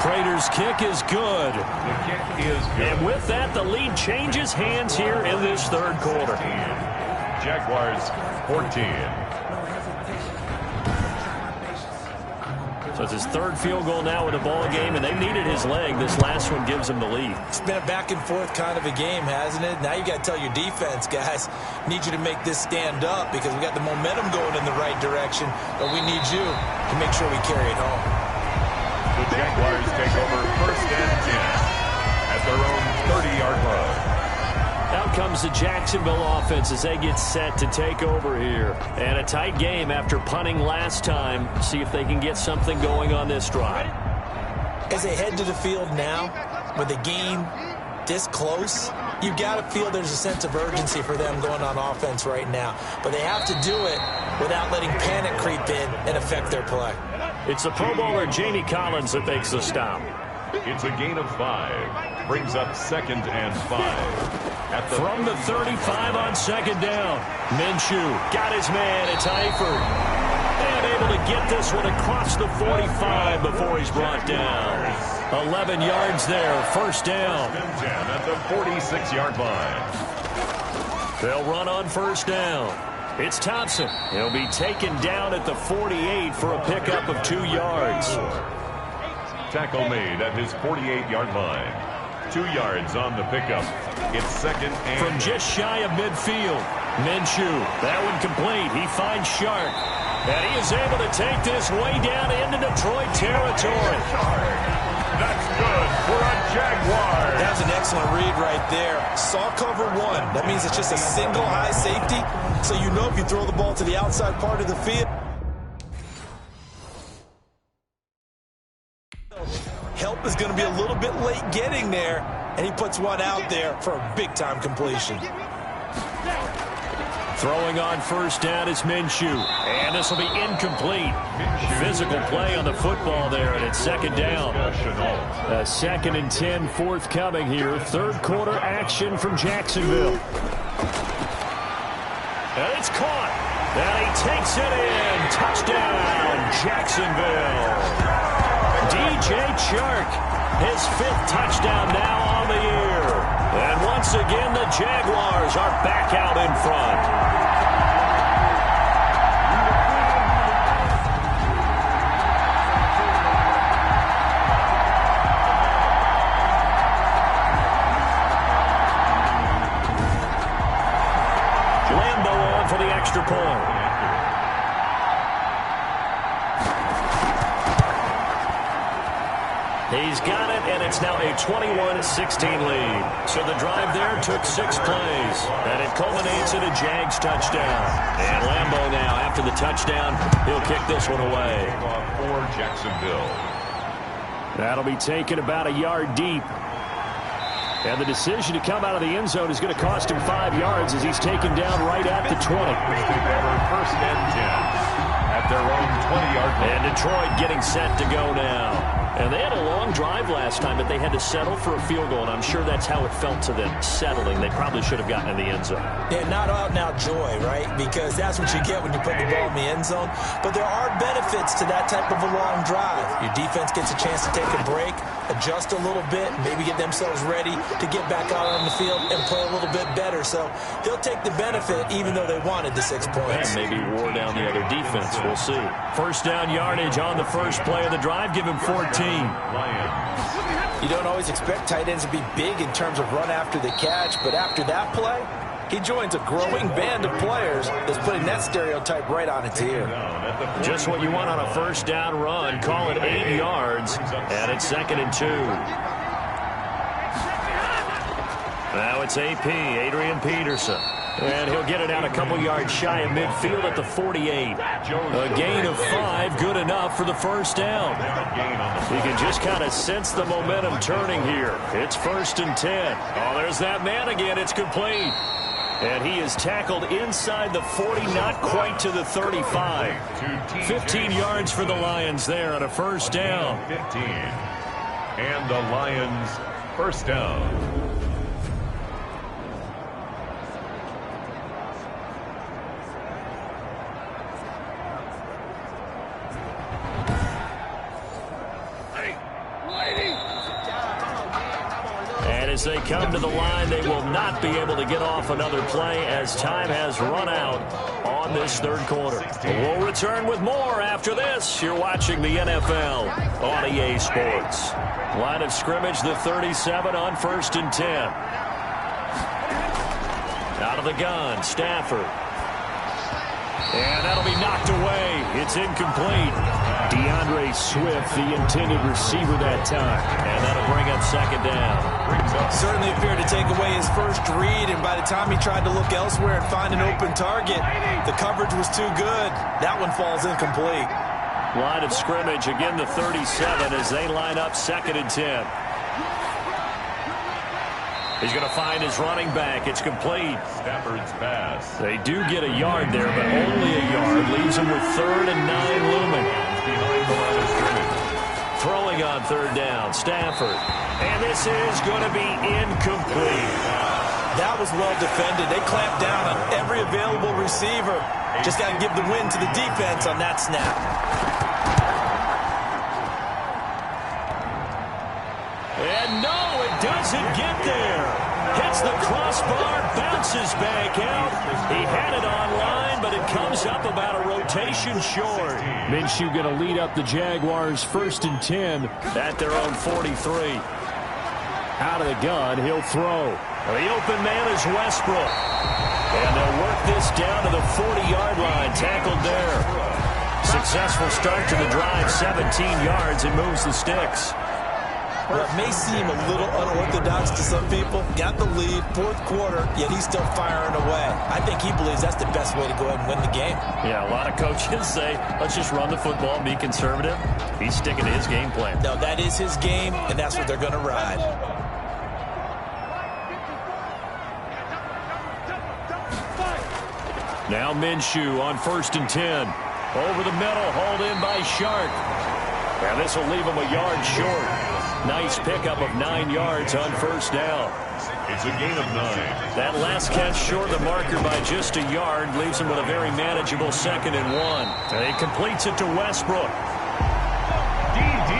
Prater's kick is good.
The kick is good.
And with that, the lead changes hands here in this third quarter.
Jaguars 14.
So it's his third field goal now in the ball game, and they needed his leg. This last one gives him the lead.
It's been a back-and-forth kind of a game, hasn't it? Now you got to tell your defense, guys, need you to make this stand up because we got the momentum going in the right direction, but we need you to make sure we carry it home.
The Jaguars take over first and 10 at their own 30-yard line.
Out comes the Jacksonville offense as they get set to take over here. And a tight game after punting last time. See if they can get something going on this drive.
As they head to the field now, with the game this close, you've got to feel there's a sense of urgency for them going on offense right now. But they have to do it without letting panic creep in and affect their play.
It's the Pro Bowler Jamie Collins that makes the stop.
It's a gain of 5. Brings up 2nd and 5.
From the 35 on 2nd down. Minshew got his man. It's Eifert. And able to get this one across the 45 before he's brought down. 11 yards there. First down.
10 at the 46-yard line.
They'll run on first down. It's Thompson. He'll be taken down at the 48 for a pickup of 2 yards.
Tackle made at his 48-yard line. 2 yards on the pickup. It's 2nd and...
From just shy of midfield. Minshew, that one complete. He finds Shark. And he is able to take this way down into Detroit territory.
That's good for a Jaguar.
That was an excellent read right there. Saw cover 1. That means it's just a single high safety. So you know if you throw the ball to the outside part of the field, help is going to be a little bit late getting there, and he puts one out there for a big-time completion.
Throwing on first down is Minshew, and this will be incomplete. Physical play on the football there, and it's 2nd down. A 2nd and 10 forthcoming here. Third quarter action from Jacksonville. And it's caught, and he takes it in. Touchdown, Jacksonville. DJ Chark, his 5th touchdown now on the year. And once again, the Jaguars are back out in front. Lambo on for the extra point. He's got it, and it's now a 21-16 lead. So the drive there took 6 plays, and it culminates in a Jags touchdown. And Lambo now, after the touchdown, he'll kick this one away.
For Jacksonville.
That'll be taken about a yard deep. And the decision to come out of the end zone is going to cost him 5 yards as he's taken down right at the 20.
First and 10 at their own 20-yard line.
And Detroit getting set to go now. And they had a long drive last time, but they had to settle for a field goal, and I'm sure that's how it felt to them, settling. They probably should have gotten in the end zone.
Yeah, not out-and-out joy, right? Because that's what you get when you put the ball in the end zone. But there are benefits to that type of a long drive. Your defense gets a chance to take a break, adjust a little bit, maybe get themselves ready to get back out on the field and play a little bit better. So they'll take the benefit even though they wanted the 6 points.
And maybe wore down the other defense. We'll see. First down yardage on the first play of the drive. Give him 14.
You don't always expect tight ends to be big in terms of run after the catch, but after that play, he joins a growing band of players that's putting that stereotype right on its ear.
Just what you want on a first down run. Call it 8 yards, and it's 2nd and 2. Now it's AP, Adrian Peterson. And he'll get it out a couple yards shy of midfield at the 48. A gain of 5, good enough for the first down. You can just kind of sense the momentum turning here. It's 1st and 10. Oh, there's that man again. It's complete. And he is tackled inside the 40, not quite to the 35. 15 yards for the Lions there on a first down.
15. And the Lions first down.
come to the line. They will not be able to get off another play as time has run out on this third quarter. We'll return with more after this. You're watching the NFL on EA Sports. Line of scrimmage, the 37 on 1st and 10. Out of the gun, Stafford. And that'll be knocked away. It's incomplete. DeAndre Swift, the intended receiver that time. And that'll bring up 2nd down.
Certainly appeared to take away his first read, and by the time he tried to look elsewhere and find an open target, the coverage was too good. That one falls incomplete.
Line of scrimmage, again the 37 as they line up 2nd and 10. He's going to find his running back. It's complete.
Stafford's pass.
They do get a yard there, but only a yard. Leaves him with 3rd and 9 looming.
Behind the line of scrimmage.
Throwing on 3rd down, Stafford. And this is going to be incomplete.
That was well defended. They clamped down on every available receiver. Just got to give the win to the defense on that snap.
And no, it doesn't get there. Hits the crossbar, bounces back out. He had it online, but it comes up about a rotation short. Minshew going to lead up the Jaguars 1st and 10 at their own 43. Out of the gun, he'll throw. The open man is Westbrook. And they'll work this down to the 40-yard line, tackled there. Successful start to the drive, 17 yards, and moves the sticks.
What may seem a little unorthodox to some people, got the lead, 4th quarter, yet he's still firing away. I think he believes that's the best way to go ahead and win the game.
Yeah, a lot of coaches say, let's just run the football and be conservative. He's sticking to his game plan.
No, that is his game, and that's what they're going to ride.
Now Minshew on 1st and 10. Over the middle, hauled in by Shark. And this will leave him a yard short. Nice pickup of 9 yards on 1st down.
It's a gain of 9.
That last catch short of the marker by just a yard leaves him with a very manageable 2nd and 1. And he completes it to Westbrook.
D.D.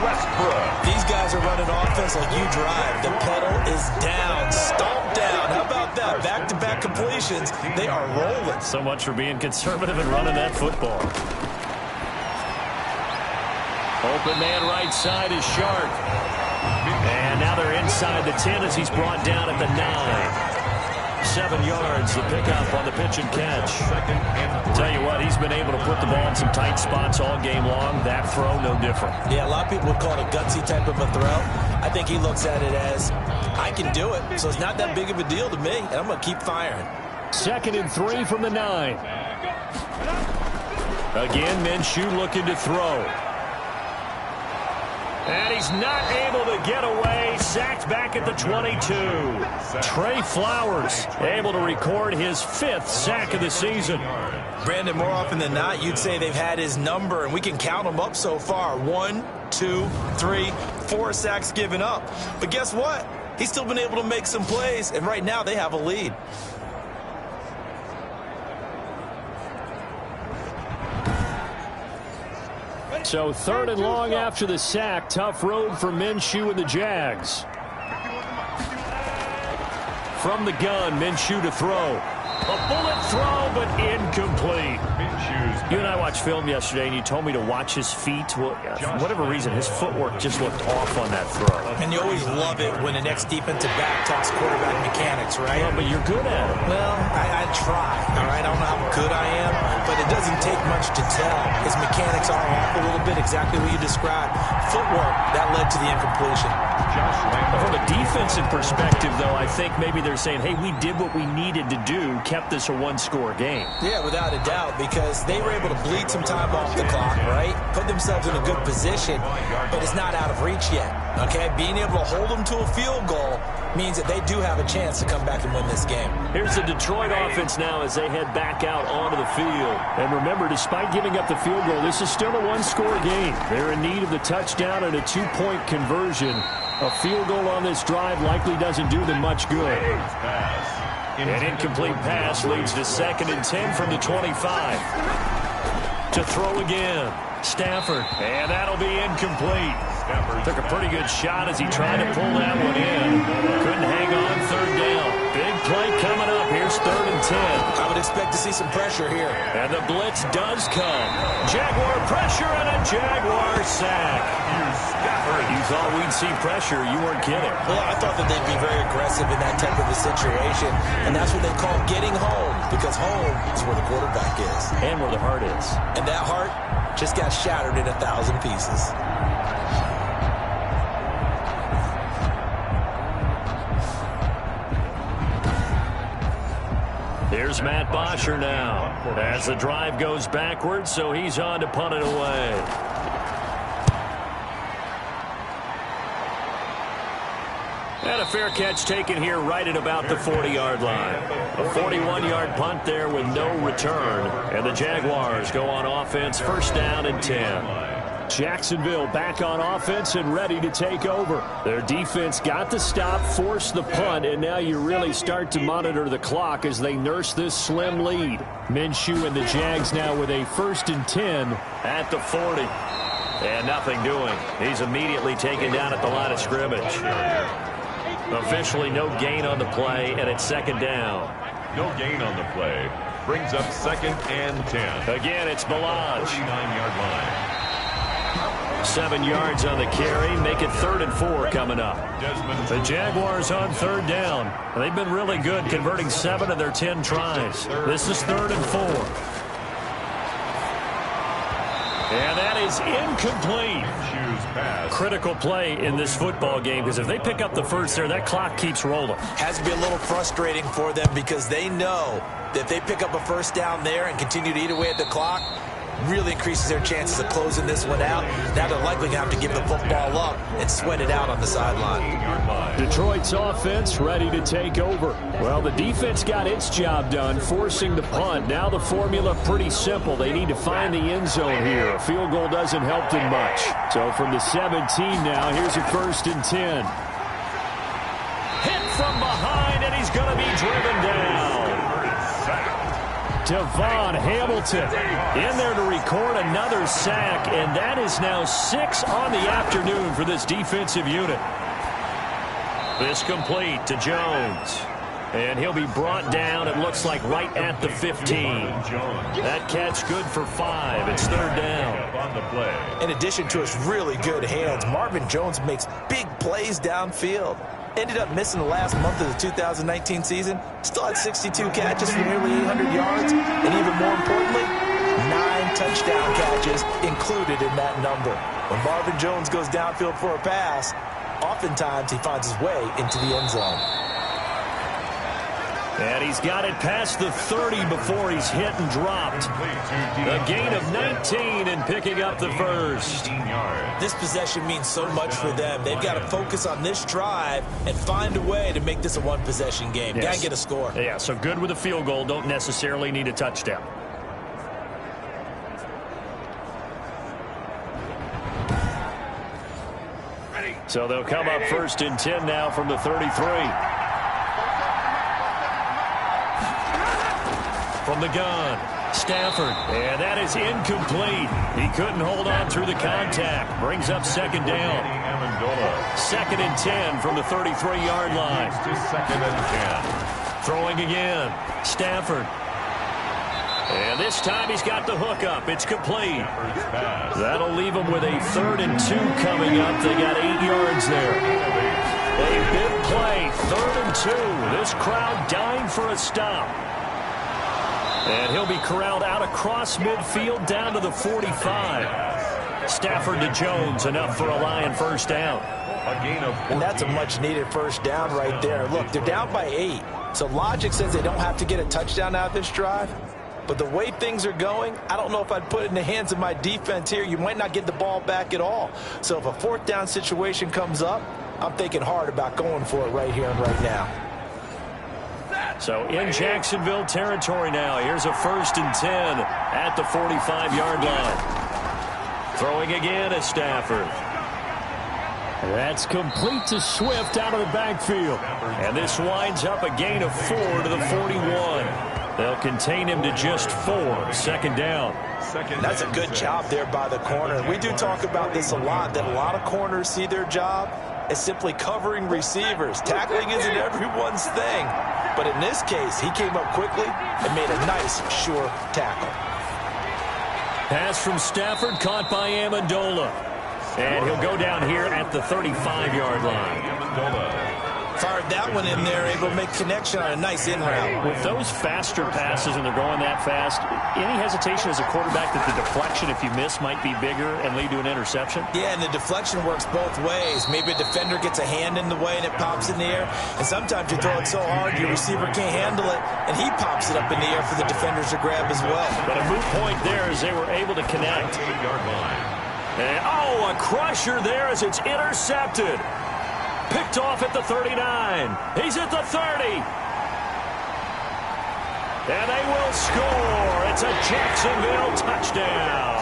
Westbrook.
These guys are running offense like you drive. The pedal is down, stomped down. How about that? Back-to-back completions. They are rolling.
So much for being conservative and running that football. Open man right side is Shark. And now they're inside the 10 as he's brought down at the 9. 7 yards, the pickup on the pitch and catch. Tell you what, he's been able to put the ball in some tight spots all game long. That throw, no different.
Yeah, a lot of people would call it a gutsy type of a throw. I think he looks at it as, I can do it, so it's not that big of a deal to me, and I'm going to keep firing.
2nd and 3 from the 9. Again, Minshew looking to throw. And he's not able to get away. Sacked back at the 22. Trey Flowers able to record his 5th sack of the season.
Brandon, more often than not, you'd say they've had his number, and we can count them up so far. 1, 2, 3, 4 sacks given up. But guess what? He's still been able to make some plays, and right now they have a lead.
So 3rd and long after the sack. Tough road for Minshew and the Jags. From the gun, Minshew to throw. A bullet throw, but incomplete. You and I watched film yesterday, and you told me to watch his feet. Well, for whatever reason, his footwork just looked off on that throw.
And you always love it when the next defensive back talks quarterback mechanics, right?
Well, but you're good at it.
Well, I try, all right? I don't know how good I am, but it doesn't take much to tell. His mechanics are off a little bit, exactly what you described. Footwork, that led to the incompletion.
From a defensive perspective, though, I think maybe they're saying, hey, we did what we needed to do, kept this a one-score game.
Yeah, without a doubt, because they were able to bleed some time off the clock, right? Put themselves in a good position, but it's not out of reach yet, okay? Being able to hold them to a field goal means that they do have a chance to come back and win this game.
Here's the Detroit offense now as they head back out onto the field. And remember, despite giving up the field goal, this is still a one-score game. They're in need of the touchdown and a two-point conversion. A field goal on this drive likely doesn't do them much good. An incomplete pass leads to 2nd and 10 from the 25. To throw again, Stafford, and that'll be incomplete. Took a pretty good shot as he tried to pull that one in. Couldn't hang on, third down. Big play coming up. Here's 3rd and 10.
I would expect to see some pressure here.
And the blitz does come. Jaguar pressure and a Jaguar sack. You thought we'd see pressure. You weren't kidding.
Well, I thought that they'd be very aggressive in that type of a situation, and that's what they call getting home, because home is where the quarterback is.
And where the heart is.
And that heart just got shattered in 1,000 pieces.
Here's Matt Bosher now as the drive goes backwards, so he's on to punt it away. And a fair catch taken here right at about the 40-yard line. A 41-yard punt there with no return. And the Jaguars go on offense, 1st down and 10. Jacksonville back on offense and ready to take over. Their defense got the stop, forced the punt, and now you really start to monitor the clock as they nurse this slim lead. Minshew and the Jags now with a 1st and 10 at the 40. And nothing doing. He's immediately taken down at the line of scrimmage. Officially no gain on the play, and it's 2nd down.
No gain on the play. Brings up 2nd and 10.
Again, it's Melange.
39-yard line.
7 yards on the carry. Make it 3rd and 4 coming up. The Jaguars on 3rd down. They've been really good, converting 7 of their 10 tries. This is 3rd and 4. And that is incomplete. Critical play in this football game, because if they pick up the first there, that clock keeps rolling.
Has to be a little frustrating for them, because they know that if they pick up a 1st down there and continue to eat away at the clock, really increases their chances of closing this one out. Now they're likely going to have to give the football up and sweat it out on the sideline.
Detroit's offense ready to take over. Well, the defense got its job done, forcing the punt. Now the formula pretty simple. They need to find the end zone here. A field goal doesn't help them much. So from the 17 now, here's a 1st and 10. Hit from behind, and he's going to be driven down. Devon Hamilton in there to record another sack, and that is now 6 on the afternoon for this defensive unit. This complete to Jones, and he'll be brought down, it looks like, right at the 15. That catch good for 5. It's 3rd down.
In addition to his really good hands, Marvin Jones makes big plays downfield. Ended up missing the last month of the 2019 season. Still had 62 catches for nearly 800 yards. And even more importantly, 9 touchdown catches included in that number. When Marvin Jones goes downfield for a pass, oftentimes he finds his way into the end zone.
And he's got it past the 30 before he's hit and dropped. A gain of 19 and picking up the first.
This possession means so much for them. They've got to focus on this drive and find a way to make this a one-possession game.
Yes.
Got to get a score.
Yeah, so good with a field goal. Don't necessarily need a touchdown. So they'll come up 1st and 10 now from the 33. From the gun, Stafford, and that is incomplete. He couldn't hold on through the contact. Brings up 2nd down. 2nd and 10 from the 33-yard line.
2nd and 10.
Throwing again, Stafford. And this time he's got the hook up. It's complete. That'll leave him with a 3rd and 2 coming up. They got 8 yards there. A big play, 3rd and 2. This crowd dying for a stop. And he'll be corralled out across midfield down to the 45. Stafford to Jones, enough for a Lion 1st down.
And that's a much-needed 1st down right there. Look, they're down by 8. So logic says they don't have to get a touchdown out of this drive. But the way things are going, I don't know if I'd put it in the hands of my defense here. You might not get the ball back at all. So if a 4th down situation comes up, I'm thinking hard about going for it right here and right now.
So in Jacksonville territory now. Here's a 1st and 10 at the 45-yard line. Throwing again is Stafford. That's complete to Swift out of the backfield. And this winds up a gain of 4 to the 41. They'll contain him to just 4. Second down.
That's a good job there by the corner. We do talk about this a lot, that a lot of corners see their job as simply covering receivers. Tackling isn't everyone's thing. But in this case, he came up quickly and made a nice, sure tackle.
Pass from Stafford, caught by Amendola. And he'll go down here at the 35-yard line.
Fired that one in there, able to make connection on a nice in route.
With those faster passes and they're going that fast, any hesitation as a quarterback that the deflection, if you miss, might be bigger and lead to an interception?
Yeah, and the deflection works both ways. Maybe a defender gets a hand in the way and it pops in the air. And sometimes you throw it so hard your receiver can't handle it, and he pops it up in the air for the defenders to grab as well.
But a moot point there as they were able to connect. And, a crusher there as it's intercepted. Picked off at the 39. He's at the 30. And they will score. It's a Jacksonville touchdown.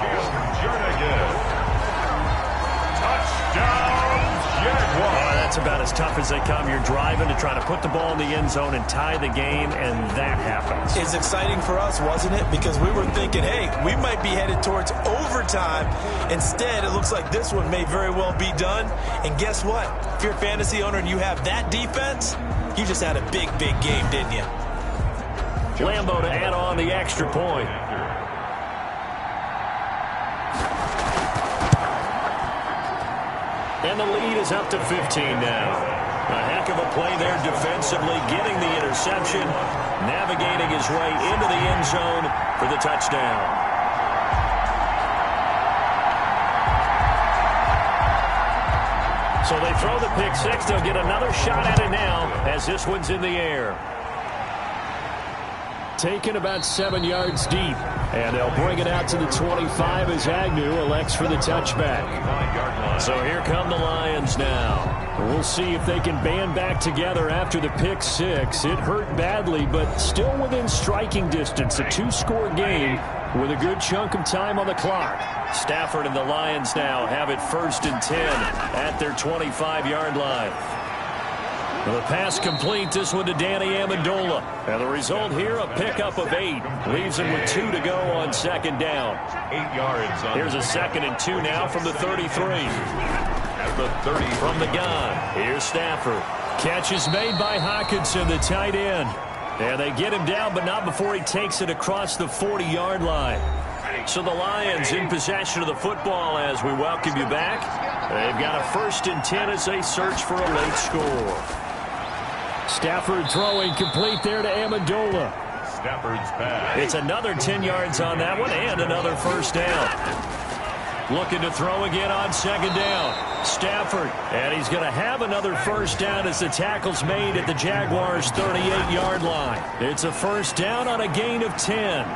Touchdown, Jaguars.
That's about as tough as they come. You're driving to try to put the ball in the end zone and tie the game, and that happens.
It's exciting for us, wasn't it? Because we were thinking, hey, we might be headed towards overtime. Instead, it looks like this one may very well be done. And guess what? If you're a fantasy owner and you have that defense, you just had a big, big game, didn't you?
Lambo to add on the extra point. And the lead is up to 15 now. A heck of a play there defensively, getting the interception, navigating his way into the end zone for the touchdown. So they throw the pick six. They'll get another shot at it now as this one's in the air. Taken about 7 yards deep. And they'll bring it out to the 25 as Agnew elects for the touchback. So here come the Lions now. We'll see if they can band back together after the pick six. It hurt badly, but still within striking distance. A 2-score game with a good chunk of time on the clock. Stafford and the Lions now have it 1st and 10 at their 25-yard line. The pass complete, this one to Danny Amendola. And the result here, a pickup of 8. Leaves him with 2 to go on second down.
8 yards.
Here's a 2nd and 2 now from the 33.
At the 30.
From the gun, here's Stafford. Catch is made by Hockenson, the tight end. And they get him down, but not before he takes it across the 40-yard line. So the Lions in possession of the football as we welcome you back. They've got a 1st and 10 as they search for a late score. Stafford throwing complete there to Amendola.
Stafford's pass.
It's another 10 yards on that one and another 1st down. Looking to throw again on 2nd down. Stafford, and he's going to have another 1st down as the tackle's made at the Jaguars' 38-yard line. It's a 1st down on a gain of 10.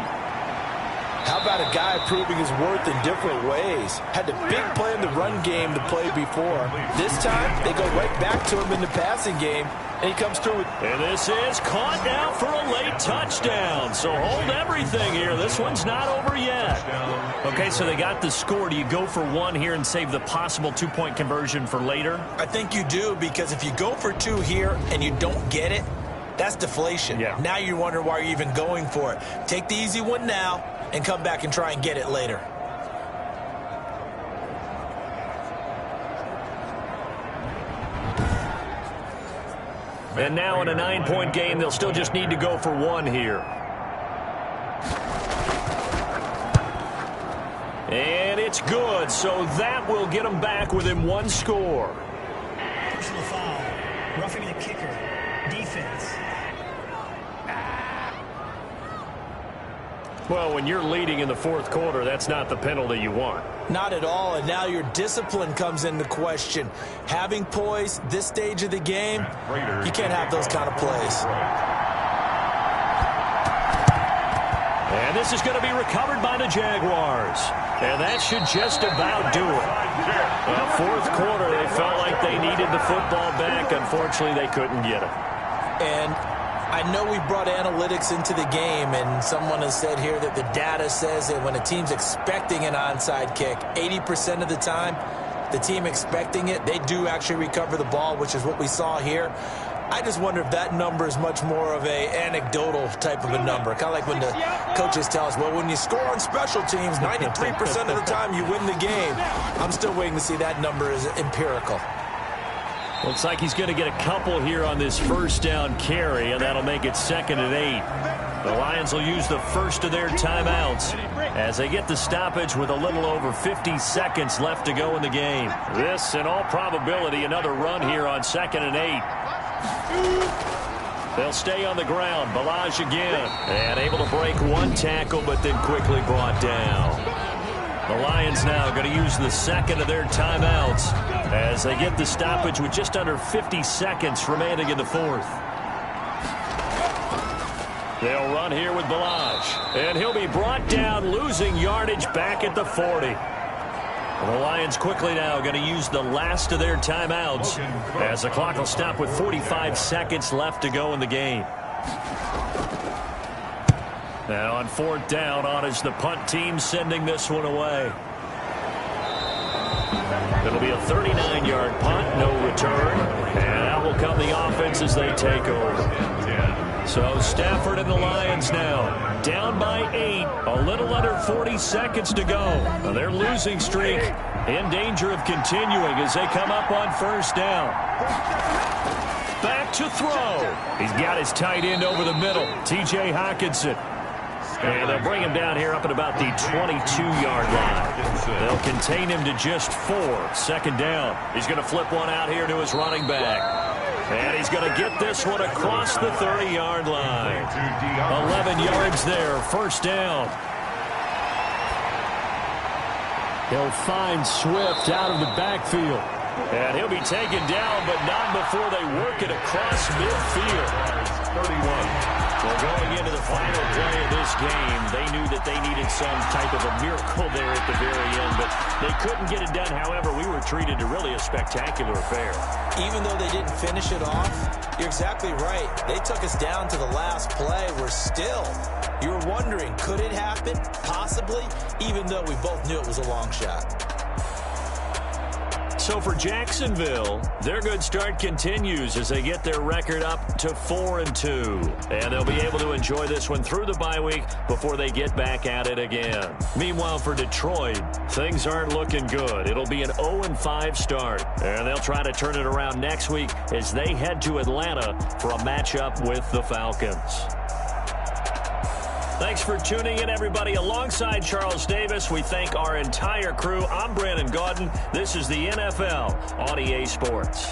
How about a guy proving his worth in different ways? Had the big play in the run game to play before. This time, they go right back to him in the passing game, and he comes through with...
And this is caught now for a late touchdown. So hold everything here. This one's not over yet. Okay, so they got the score. Do you go for 1 here and save the possible 2-point conversion for later?
I think you do, because if you go for 2 here and you don't get it, that's deflation.
Yeah.
Now you wonder why you're even going for it. Take the easy one now and come back and try and get it later.
And now in a 9-point game, they'll still just need to go for 1 here. And it's good, so that will get them back within 1 score.
Personal foul, roughing the kicker, defense.
Well, when you're leading in the 4th quarter, that's not the penalty you want.
Not at all, and now your discipline comes into question. Having poise this stage of the game, you can't have those kind of plays.
And this is going to be recovered by the Jaguars. And that should just about do it. Well, 4th quarter, they felt like they needed the football back. Unfortunately, they couldn't get it.
And I know we brought analytics into the game, and someone has said here that the data says that when a team's expecting an onside kick, 80% of the time, the team expecting it, they do actually recover the ball, which is what we saw here. I just wonder if that number is much more of a anecdotal type of a number. Kind of like when the coaches tell us, well, when you score on special teams, 93% of the time you win the game. I'm still waiting to see that number is empirical.
Looks like he's going to get a couple here on this first down carry, and that'll make it 2nd and 8. The Lions will use the first of their timeouts as they get the stoppage with a little over 50 seconds left to go in the game. This, in all probability, another run here on 2nd and 8. They'll stay on the ground. Balaj again. And able to break one tackle, but then quickly brought down. The Lions now going to use the second of their timeouts as they get the stoppage with just under 50 seconds remaining in the fourth. They'll run here with Balaj. And he'll be brought down, losing yardage back at the 40. The Lions quickly now going to use the last of their timeouts as the clock will stop with 45 seconds left to go in the game. Now on 4th down, on is the punt team sending this one away. It'll be a 39-yard punt, no return. And out will come the offense as they take over. So Stafford and the Lions now down by 8, a little under 40 seconds to go. Now their losing streak in danger of continuing as they come up on 1st down. Back to throw. He's got his tight end over the middle, T.J. Hockenson. And they'll bring him down here up at about the 22-yard line. They'll contain him to just 4. 2nd down. He's going to flip one out here to his running back. And he's going to get this one across the 30-yard line. 11 yards there, 1st down. He'll find Swift out of the backfield. And he'll be taken down, but not before they work it across midfield. 31. Well, going into the final play of this game, they knew that they needed some type of a miracle there at the very end, but they couldn't get it done. However, we were treated to really a spectacular affair.
Even though they didn't finish it off, you're exactly right. They took us down to the last play. We're still, you were wondering, could it happen? Possibly, even though we both knew it was a long shot.
So for Jacksonville, their good start continues as they get their record up to 4-2. And they'll be able to enjoy this one through the bye week before they get back at it again. Meanwhile, for Detroit, things aren't looking good. It'll be an 0-5 start. And they'll try to turn it around next week as they head to Atlanta for a matchup with the Falcons. Thanks for tuning in, everybody. Alongside Charles Davis, we thank our entire crew. I'm Brandon Gaudin. This is the NFL on EA Sports.